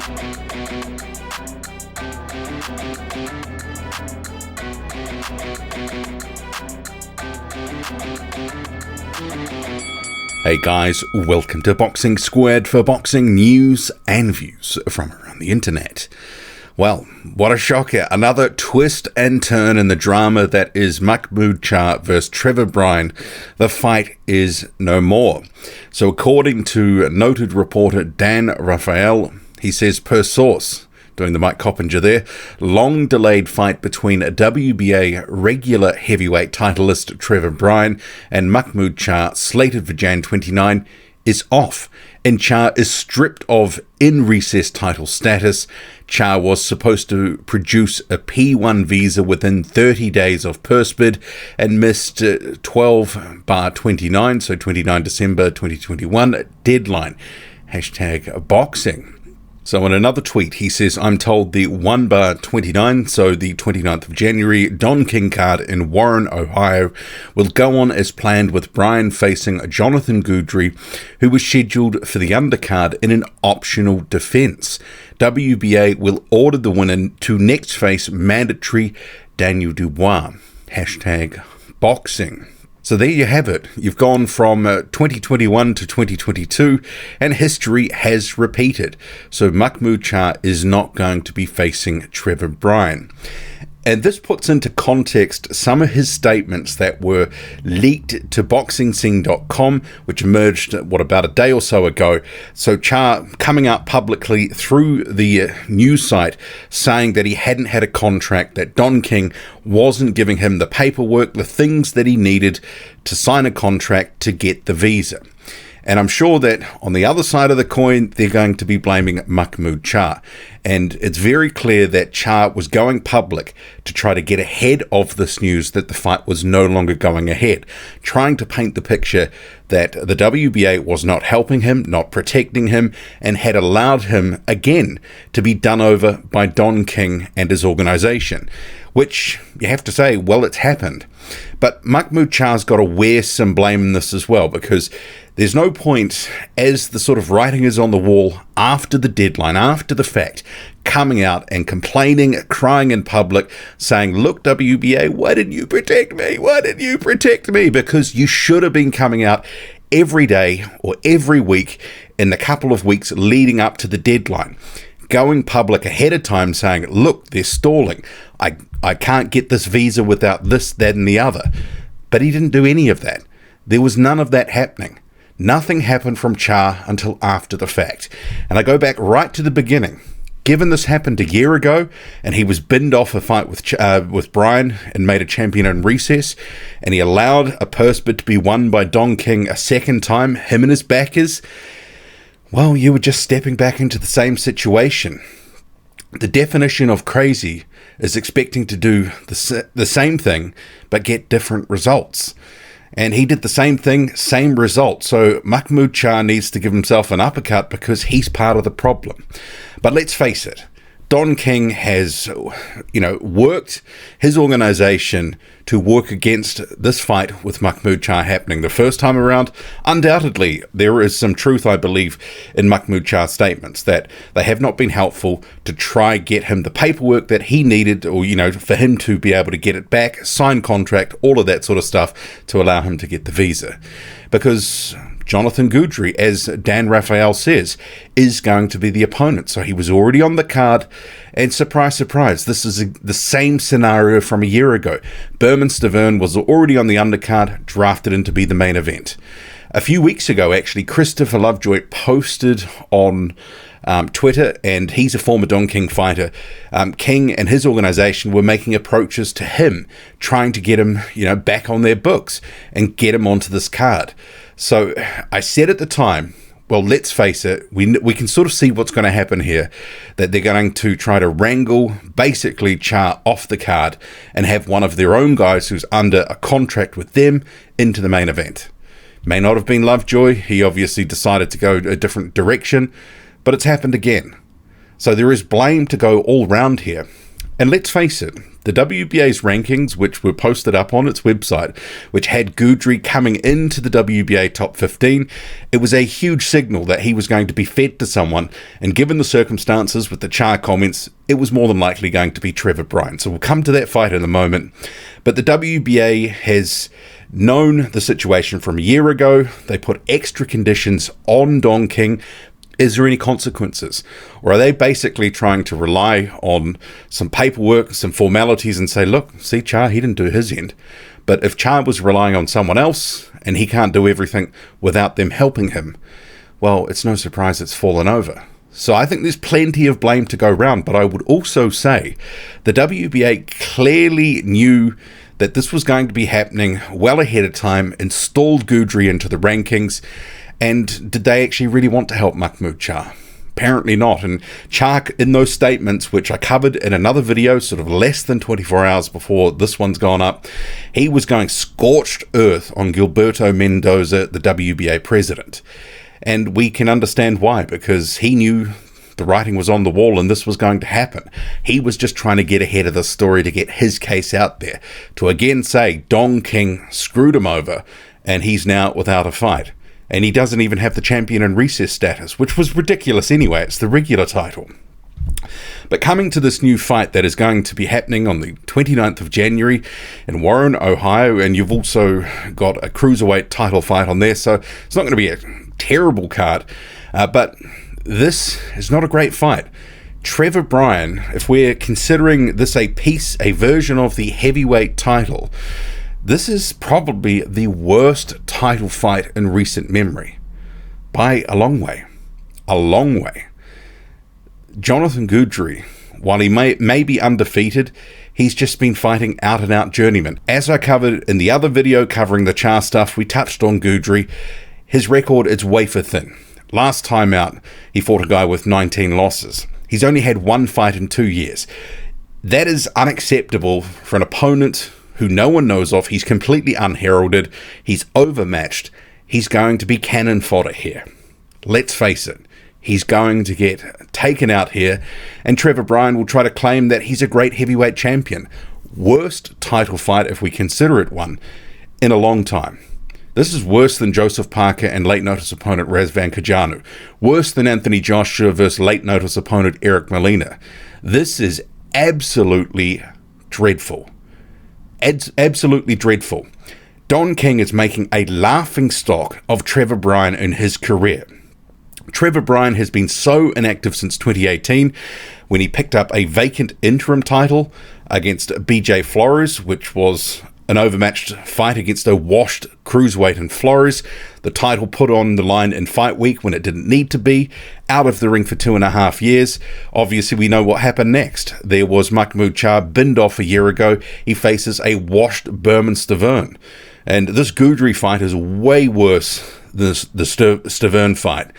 Hey guys, welcome to Boxing Squared for boxing news and views from around the internet. Well, what a shocker. Another twist and turn in the drama that is Mahmoud Charr versus Trevor Bryan. The fight is no more. So according to noted reporter Dan Raphael, he says per source, doing the Mike Coppinger there, long delayed fight between a WBA regular heavyweight titleist Trevor Bryan and Mahmoud Charr slated for Jan 29 is off, and Charr is stripped of in-recess title status. Charr was supposed to produce a P1 visa within 30 days of purse bid and missed 12/29, so 29 December 2021 deadline. #boxing. So in another tweet, he says, I'm told the 1/29, so the 29th of January, Don King card in Warren, Ohio, will go on as planned with Bryan facing Jonathan Guidry, who was scheduled for the undercard in an optional defense. WBA will order the winner to next face mandatory Daniel Dubois. #boxing. So there you have it. You've gone from 2021 to 2022, and history has repeated. So Mahmoud Charr is not going to be facing Trevor Bryan. And this puts into context some of his statements that were leaked to boxingscene.com, which emerged, about a day or so ago. So Charr coming out publicly through the news site saying that he hadn't had a contract, that Don King wasn't giving him the paperwork, the things that he needed to sign a contract to get the visa. And I'm sure that on the other side of the coin, they're going to be blaming Mahmoud Charr. And it's very clear that Charr was going public to try to get ahead of this news that the fight was no longer going ahead, trying to paint the picture that the WBA was not helping him, not protecting him, and had allowed him again to be done over by Don King and his organization, which you have to say, well, it's happened. But Mahmoud Charr's got to wear some blame in this as well, because there's no point, as the sort of writing is on the wall after the deadline, after the fact, coming out and complaining, crying in public, saying, look, WBA, why didn't you protect me? Why didn't you protect me? Because you should have been coming out every day or every week in the couple of weeks leading up to the deadline, going public ahead of time saying, look, they're stalling. I can't get this visa without this, that, and the other. But he didn't do any of that. There was none of that happening. Nothing happened from Charr until after the fact. And I go back right to the beginning. Given this happened a year ago, and he was binned off a fight with Bryan and made a champion in recess, and he allowed a purse bid to be won by Don King a second time, him and his backers, well, you were just stepping back into the same situation. The definition of crazy is expecting to do the same thing, but get different results. And he did the same thing, same result. So Mahmoud Charr needs to give himself an uppercut because he's part of the problem. But let's face it, Don King has, worked his organization to work against this fight with Mahmoud Charr happening the first time around. Undoubtedly, there is some truth, I believe, in Mahmoud Charr's statements that they have not been helpful to try get him the paperwork that he needed, or, for him to be able to get it back, sign contract, all of that sort of stuff to allow him to get the visa. Because Jonathan Guidry, as Dan Raphael says, is going to be the opponent. So he was already on the card, and surprise, surprise, this is the same scenario from a year ago. Berman Stavern was already on the undercard, drafted in to be the main event. A few weeks ago, actually, Christopher Lovejoy posted on Twitter, and he's a former Don King fighter. King and his organization were making approaches to him, trying to get him, back on their books and get him onto this card. So I said at the time, well, let's face it, we can sort of see what's going to happen here, that they're going to try to wrangle basically Charr off the card and have one of their own guys who's under a contract with them into the main event. May not have been Lovejoy. He obviously decided to go a different direction, but it's happened again. So there is blame to go all round here. And let's face it, The WBA's rankings, which were posted up on its website, which had Guidry coming into the WBA top 15, it was a huge signal that he was going to be fed to someone, and given the circumstances with the Charr comments, it was more than likely going to be Trevor Bryan. So we'll come to that fight in a moment. But the WBA has known the situation from a year ago. They put extra conditions on Don King. Is there any consequences? Or are they basically trying to rely on some paperwork, some formalities, and say, look, see, Charr, he didn't do his end. But if Charr was relying on someone else and he can't do everything without them helping him, well, it's no surprise it's fallen over. So I think there's plenty of blame to go round, but I would also say the WBA clearly knew that this was going to be happening well ahead of time, installed Guidry into the rankings. And did they actually really want to help Mahmoud Charr? Apparently not. And Charr, in those statements, which I covered in another video, sort of less than 24 hours before this one's gone up, he was going scorched earth on Gilberto Mendoza, the WBA president. And we can understand why, because he knew the writing was on the wall and this was going to happen. He was just trying to get ahead of the story to get his case out there, to again say Don King screwed him over and he's now without a fight. And he doesn't even have the champion in recess status, which was ridiculous anyway. It's the regular title. But coming to this new fight that is going to be happening on the 29th of January in Warren, Ohio, and you've also got a cruiserweight title fight on there, so it's not going to be a terrible card, but this is not a great fight. Trevor Bryan, if we're considering this a version of the heavyweight title, this is probably the worst title fight in recent memory. By a long way. A long way. Jonathan Guidry, while he may be undefeated, he's just been fighting out-and-out journeyman. As I covered in the other video covering the Charr stuff, we touched on Guidry. His record is wafer thin. Last time out, he fought a guy with 19 losses. He's only had one fight in 2 years. That is unacceptable for an opponent who no one knows of. He's completely unheralded. He's overmatched. He's going to be cannon fodder here. Let's face it. He's going to get taken out here, and Trevor Bryan will try to claim that he's a great heavyweight champion. Worst title fight, if we consider it one, in a long time. This is worse than Joseph Parker and late notice opponent Razvan Kajanu. Worse than Anthony Joshua versus late notice opponent Eric Molina. This is absolutely dreadful. Absolutely dreadful. Don King is making a laughing stock of Trevor Bryan in his career. Trevor Bryan has been so inactive since 2018 when he picked up a vacant interim title against BJ Flores, which was an overmatched fight against a washed cruiserweight in Flores. The title put on the line in fight week when it didn't need to be. Out of the ring for 2.5 years. Obviously, we know what happened next. There was Mahmoud Charr binned off a year ago. He faces a washed Berman Stavern. And this Guidry fight is way worse than the Stavern fight.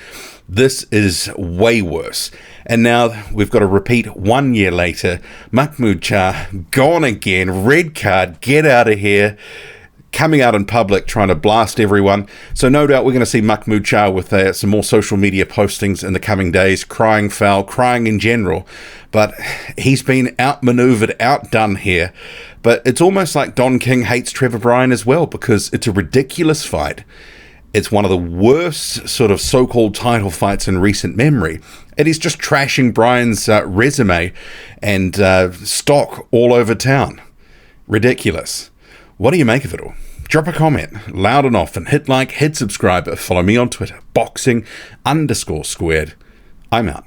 This is way worse. And now we've got to repeat 1 year later. Mahmoud Charr gone again. Red card. Get out of here. Coming out in public trying to blast everyone. So no doubt we're going to see Mahmoud Charr with some more social media postings in the coming days, crying foul, crying in general. But he's been outmaneuvered, outdone here. But it's almost like Don King hates Trevor Bryan as well, because it's a ridiculous fight. It's one of the worst sort of so-called title fights in recent memory. And he's just trashing Bryan's resume and stock all over town. Ridiculous. What do you make of it all? Drop a comment, loud and often. Hit like, hit subscribe. Follow me on Twitter, boxing_squared. I'm out.